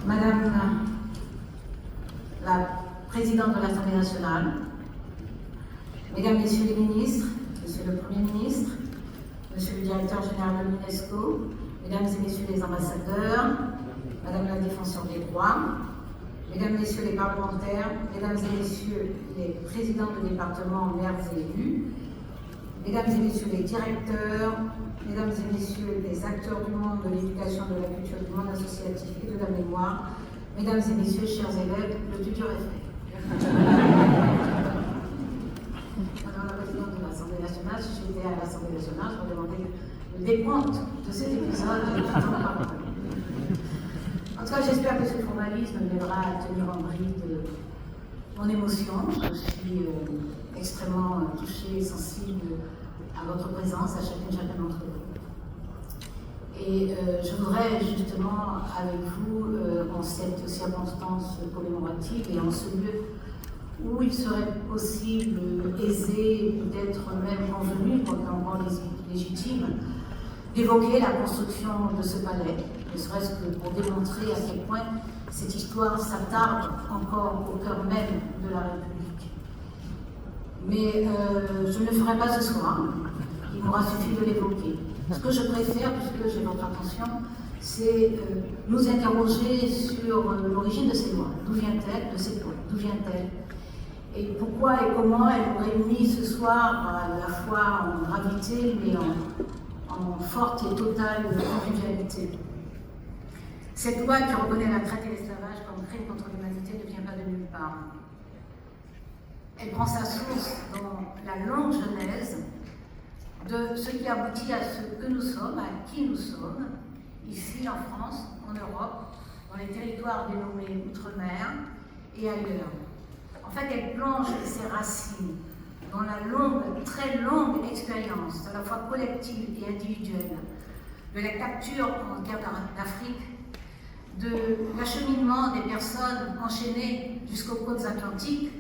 Madame la Présidente de l'Assemblée nationale, Mesdames, Messieurs les ministres, Monsieur le Premier ministre, Monsieur le Directeur général de l'UNESCO, Mesdames et Messieurs les ambassadeurs, Madame la Défenseure des droits, Mesdames, Messieurs les parlementaires, Mesdames et Messieurs les présidents de départements, maires et élus, Mesdames et Messieurs les directeurs, Mesdames et Messieurs les acteurs du monde de l'éducation, de la culture, du monde associatif et de la mémoire, Mesdames et Messieurs, chers élèves, le tuteur est fait. Madame la Présidente de l'Assemblée nationale, si j'étais à l'Assemblée nationale, je me demandais le décompte de cet épisode du temps par an. En tout cas, j'espère que ce formalisme m'aidera à tenir en bride mon émotion. Je suis extrêmement touchée et sensible à votre présence, à chacun d'entre vous. Et je voudrais justement, avec vous, en cette circonstance commémorative et en ce lieu où il serait possible, aisé, peut-être même convenu, encore légitime, d'évoquer la construction de ce palais, ne serait-ce que pour démontrer à quel point cette histoire s'attarde encore au cœur même de la République. Mais je ne le ferai pas ce soir, il m'aura suffi de l'évoquer. Ce que je préfère, puisque j'ai votre attention, c'est nous interroger sur l'origine de ces lois. D'où vient-elle, de ces lois? D'où vient-elle? Et pourquoi et comment elle nous réunit ce soir à la fois en gravité, mais en forte et totale convivialité. Cette loi qui reconnaît la traite et l'esclavage comme crime contre l'humanité ne vient pas de nulle part. Elle prend sa source dans la longue genèse de ce qui aboutit à ce que nous sommes, à qui nous sommes, ici en France, en Europe, dans les territoires dénommés Outre-mer et ailleurs. En fait, elle plonge ses racines dans la longue, très longue expérience, à la fois collective et individuelle, de la capture en terre d'Afrique, de l'acheminement des personnes enchaînées jusqu'aux côtes atlantiques,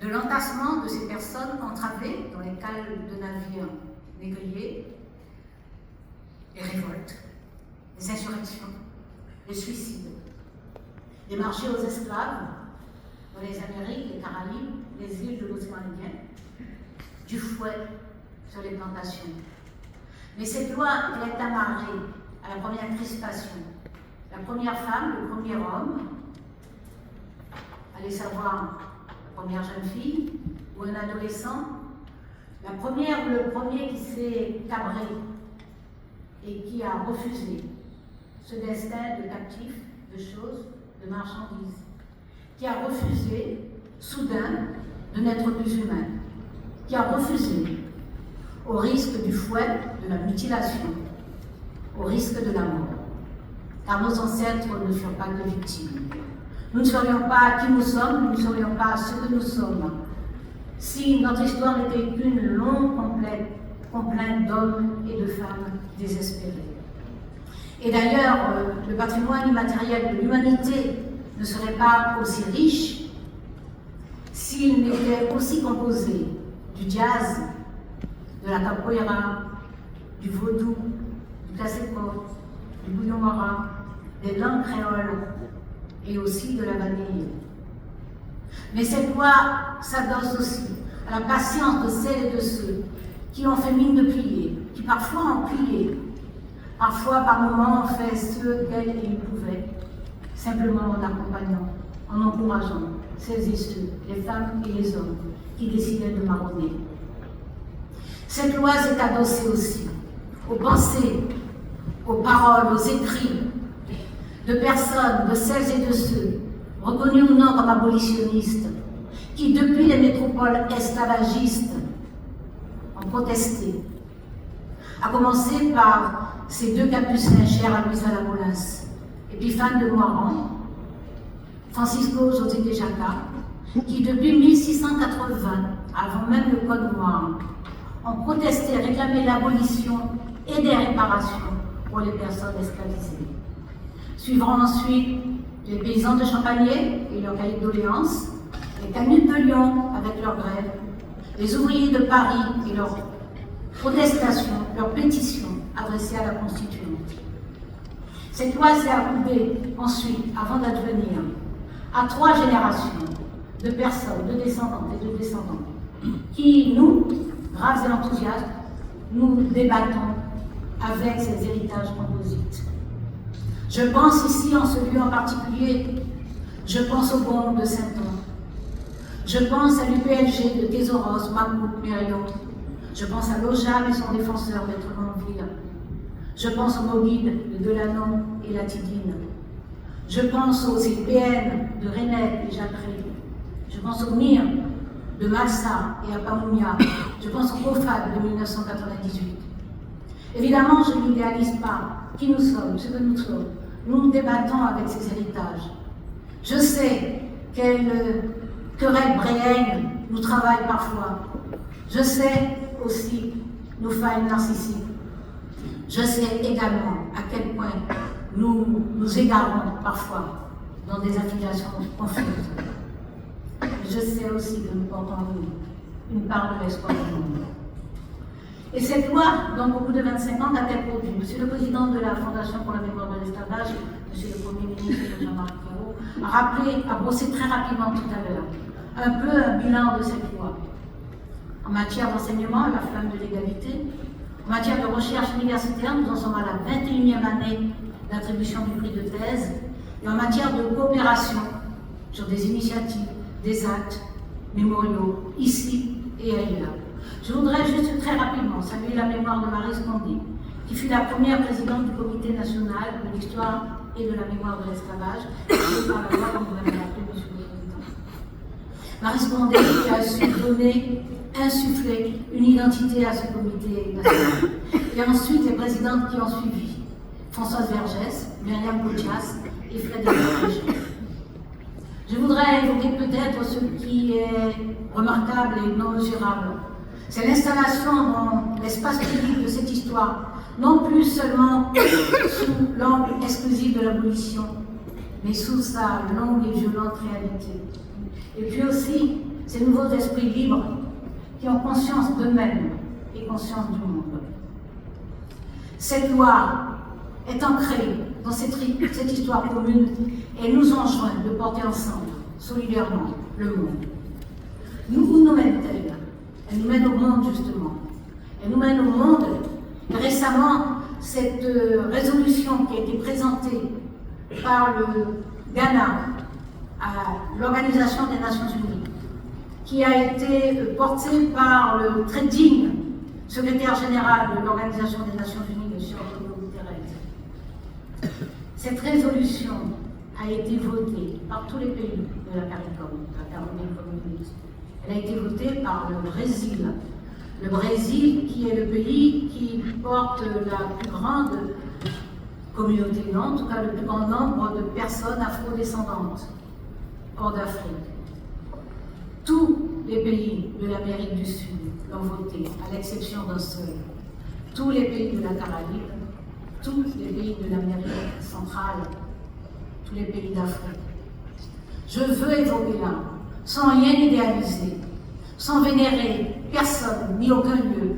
de l'entassement de ces personnes entravées dans les cales de navires négriers, les révoltes, les insurrections, les suicides, les marchés aux esclaves dans les Amériques, les Caraïbes, les îles de l'océan Indien, du fouet sur les plantations. Mais cette loi, elle est amarrée à la première crispation. La première femme, le premier homme, allez savoir, la première jeune fille ou un adolescent, le premier qui s'est cabré et qui a refusé ce destin de captif, de choses, de marchandises, qui a refusé, soudain, de n'être plus humain, qui a refusé, au risque du fouet, de la mutilation, au risque de la mort. Car nos ancêtres ne furent pas que victimes. Nous ne serions pas qui nous sommes, nous ne serions pas ce que nous sommes, si notre histoire n'était qu'une longue complainte d'hommes et de femmes désespérés. Et d'ailleurs, le patrimoine immatériel de l'humanité ne serait pas aussi riche s'il n'était aussi composé du jazz, de la capoeira, du vaudou, du classico, du bouillon marin, des langues créoles et aussi de la vanille. Mais cette loi s'adosse aussi à la patience de celles et de ceux qui ont fait mine de plier, qui parfois ont plié, parfois par moments ont fait ce qu'elles et ils pouvaient, simplement en accompagnant, en encourageant celles et ceux, les femmes et les hommes, qui décidaient de marronner. Cette loi s'est adossée aussi aux pensées, aux paroles, aux écrits de personnes, de celles et de ceux, reconnus ou non comme abolitionnistes, qui depuis les métropoles esclavagistes ont protesté, à commencer par ces deux capucins chers à Louis Salamolins, Épiphane de Moiran, Francisco José de Jaca, qui depuis 1680, avant même le Code noir, ont protesté, réclamé l'abolition et des réparations pour les personnes esclavisées. Suivront ensuite les paysans de Champagné et leurs cahiers de doléances, les canuts de Lyon avec leurs grèves, les ouvriers de Paris et leurs protestations, leurs pétitions adressées à la Constituante. Cette loi s'est appliquée ensuite, avant d'advenir, à 3 générations de personnes, de descendants et de descendants, qui, nous, braves et enthousiastes, nous débattons avec ces héritages composites. Je pense ici, en ce lieu en particulier, je pense au bon de Saint-Ouen. Je pense à l'UPLG de Thésaurus, Mahmoud, Myriam. Je pense à l'OJAM et son défenseur, Maître Longueville. Je pense au Moguide de Delanon et Latidine. Je pense aux IPN de Rennes et Jacquerie. Je pense au MIR de Massa et Apamounia. Je pense au COFAD de 1998. Évidemment, je n'idéalise pas qui nous sommes, ce que nous sommes. Nous débattons avec ces héritages. Je sais quelle querelle bréenne nous travaille parfois. Je sais aussi nos failles narcissiques. Je sais également à quel point nous nous égarons parfois dans des affiliations confuses. Je sais aussi que nous portons en nous une part de l'espoir du monde. Et cette loi, donc au bout de 25 ans, qu'a-t-elle produit? Monsieur le Président de la Fondation pour la mémoire de l'esclavage, Monsieur le Premier ministre Jean-Marc Ayrault, a rappelé, a brossé très rapidement tout à l'heure, un peu un bilan de cette loi. En matière d'enseignement, la flamme de l'égalité. En matière de recherche universitaire, nous en sommes à la 21e année d'attribution du prix de thèse. Et en matière de coopération sur des initiatives, des actes mémoriaux, ici et ailleurs. Je voudrais juste très rapidement saluer la mémoire de Marie Scondé, qui fut la première présidente du Comité national de l'histoire et de la mémoire de l'esclavage, créée par la loi, comme vous l'avez appelé, Monsieur le Président. Marie Scondé qui a su donner, insuffler une identité à ce Comité national. Et ensuite, les présidentes qui ont suivi, Françoise Vergès, Myriam Cotias et Frédéric Léger. Je voudrais évoquer peut-être ce qui est remarquable et non mesurable. C'est l'installation dans l'espace public de cette histoire, non plus seulement sous l'angle exclusif de l'abolition, mais sous sa longue et violente réalité. Et puis aussi, ces nouveaux esprits libres qui ont conscience d'eux-mêmes et conscience du monde. Cette loi est ancrée dans cette histoire commune et nous enjoint de porter ensemble, solidairement, le monde. Où nous mène-t-elle? Elle nous mène au monde, justement. Elle nous mène au monde. Et récemment, cette résolution qui a été présentée par le Ghana à l'Organisation des Nations Unies, qui a été portée par le très digne secrétaire général de l'Organisation des Nations Unies, M. Antonio Guterres. Cette résolution a été votée par tous les pays de la CARICOM, la Caroline communiste. Elle a été votée par le Brésil. Le Brésil qui est le pays qui porte la plus grande communauté, non, en tout cas le plus grand nombre de personnes afrodescendantes hors d'Afrique. Tous les pays de l'Amérique du Sud l'ont voté, à l'exception d'un seul. Tous les pays de la Caraïbe, tous les pays de l'Amérique centrale, tous les pays d'Afrique. Je veux évoquer là, sans rien idéaliser, sans vénérer personne ni aucun lieu,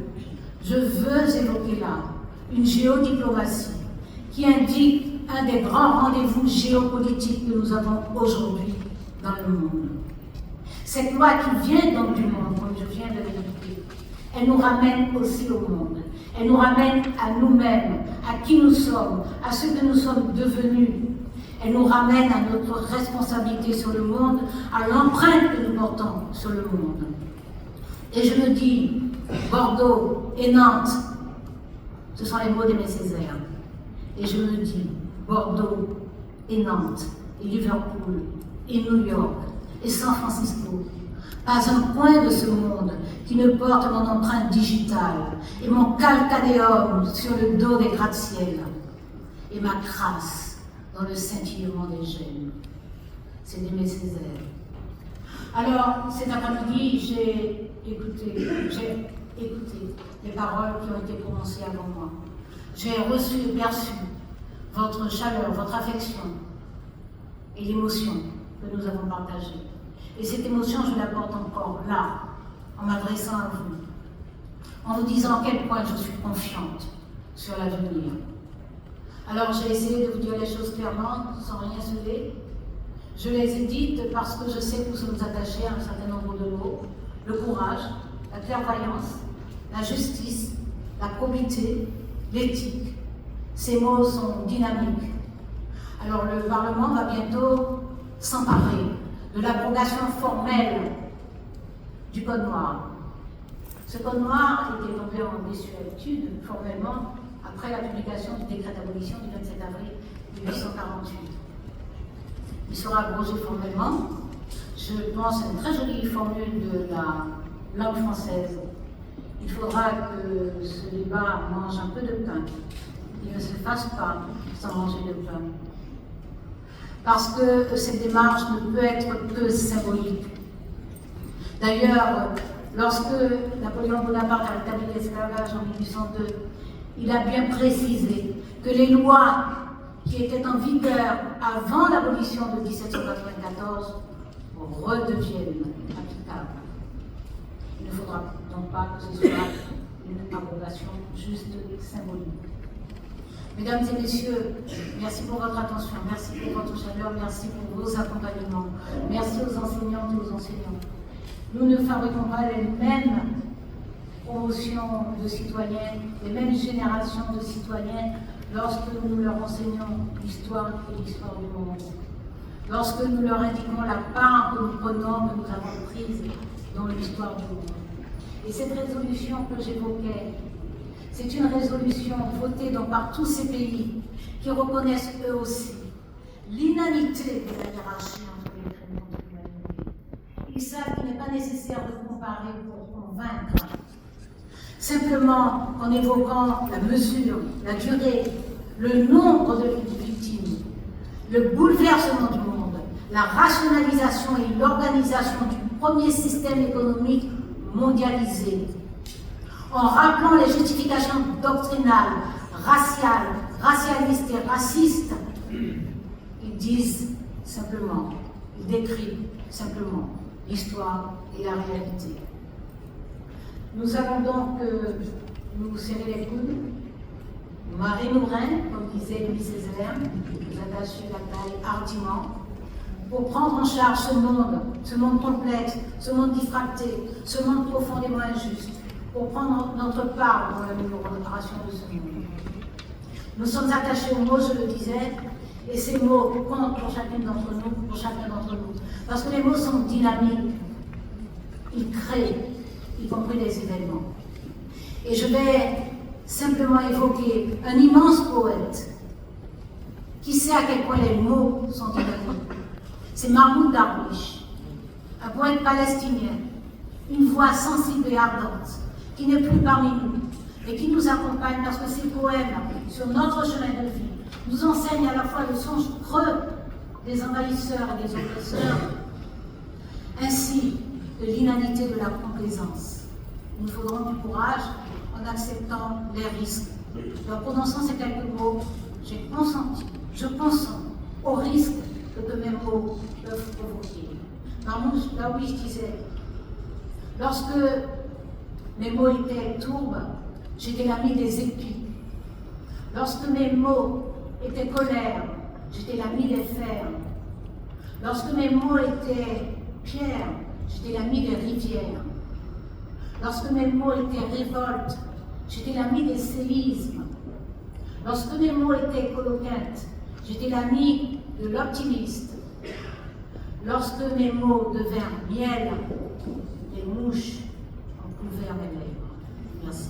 je veux évoquer là une géodiplomatie qui indique un des grands rendez-vous géopolitiques que nous avons aujourd'hui dans le monde. Cette loi qui vient donc du monde, comme je viens de l'évoquer, elle nous ramène aussi au monde. Elle nous ramène à nous-mêmes, à qui nous sommes, à ce que nous sommes devenus. Elle nous ramène à notre responsabilité sur le monde, à l'empreinte que nous portons sur le monde. Et je me dis, Bordeaux et Nantes, ce sont les mots d'Aimé Césaire. Et je me dis, Bordeaux et Nantes, et Liverpool, et New York, et San Francisco, pas un coin de ce monde qui ne porte mon empreinte digitale et mon calcadéum sur le dos des gratte-ciel et ma crasse dans le scintillement des gènes. C'est d'Aimé Césaire. Alors, cet après-midi, j'ai écouté les paroles qui ont été prononcées avant moi. J'ai reçu et perçu votre chaleur, votre affection et l'émotion que nous avons partagée. Et cette émotion, je la porte encore là, en m'adressant à vous, en vous disant à quel point je suis confiante sur l'avenir. Alors j'ai essayé de vous dire les choses clairement, sans rien sauver. Je les ai dites parce que je sais que nous sommes attachés à un certain nombre de mots. Le courage, la clairvoyance, la justice, la probité, l'éthique. Ces mots sont dynamiques. Alors le Parlement va bientôt s'emparer de l'abrogation formelle du Code noir. Ce Code noir était tombé en désuétude formellement après la publication du décret d'abolition du 27 avril 1848. Il sera abrogé formellement. Je pense à une très jolie formule de la langue française. Il faudra que ce débat mange un peu de pain. Il ne se fasse pas sans manger de pain. Parce que cette démarche ne peut être que symbolique. D'ailleurs, lorsque Napoléon Bonaparte a établi l'esclavage en 1802, il a bien précisé que les lois qui étaient en vigueur avant l'abolition de 1794 redeviennent applicables. Il ne faudra donc pas que ce soit une abrogation juste symbolique. Mesdames et messieurs, merci pour votre attention, merci pour votre chaleur, merci pour vos accompagnements, merci aux enseignantes et aux enseignants. Nous ne fabriquons pas les mêmes promotions de citoyens, les mêmes générations de citoyens lorsque nous leur enseignons l'histoire et l'histoire du monde. Lorsque nous leur indiquons la part que nous prenons, que nous avons prise dans l'histoire du monde. Et cette résolution que j'évoquais, c'est une résolution votée donc par tous ces pays qui reconnaissent eux aussi l'inanité de la hiérarchie entre les crimes contre l'humanité. Ils savent qu'il n'est pas nécessaire de comparer pour convaincre. Simplement en évoquant la mesure, la durée, le nombre de victimes, le bouleversement du monde, la rationalisation et l'organisation du premier système économique mondialisé, en rappelant les justifications doctrinales, raciales, racialistes et racistes, ils disent simplement, ils décrivent simplement l'histoire et la réalité. Nous allons donc nous serrer les coudes, nous marrer nos reins, comme disait Louis Césaire, nous attacher la taille hardiment, pour prendre en charge ce monde complexe, ce monde diffracté, ce monde profondément injuste, pour prendre notre part dans l'amélioration de ce monde. Nous sommes attachés aux mots, je le disais, et ces mots comptent pour chacune d'entre nous, pour chacun d'entre nous. Parce que les mots sont dynamiques, ils créent, y compris des événements. Et je vais simplement évoquer un immense poète qui sait à quel point les mots sont dynamiques. C'est Mahmoud Darwish, un poète palestinien, une voix sensible et ardente, qui n'est plus parmi nous, et qui nous accompagne parce que ses poèmes, sur notre chemin de vie, nous enseignent à la fois le sens creux des envahisseurs et des oppresseurs, ainsi que l'inanité de la complaisance. Il nous faudra du courage en acceptant les risques. En prononçant ces quelques mots, j'ai consenti, je consens au risque que mes mots peuvent provoquer. Mahmoud Darwish disait, lorsque mes mots étaient tourbes, j'étais l'ami des épis. Lorsque mes mots étaient colère, j'étais l'ami des fers. Lorsque mes mots étaient pierre, j'étais l'ami des rivières. Lorsque mes mots étaient révolte, j'étais l'ami des séismes. Lorsque mes mots étaient coloquintes, j'étais l'ami de l'optimiste. Lorsque mes mots devinrent miel, les mouches ont couvert mes lèvres. Merci.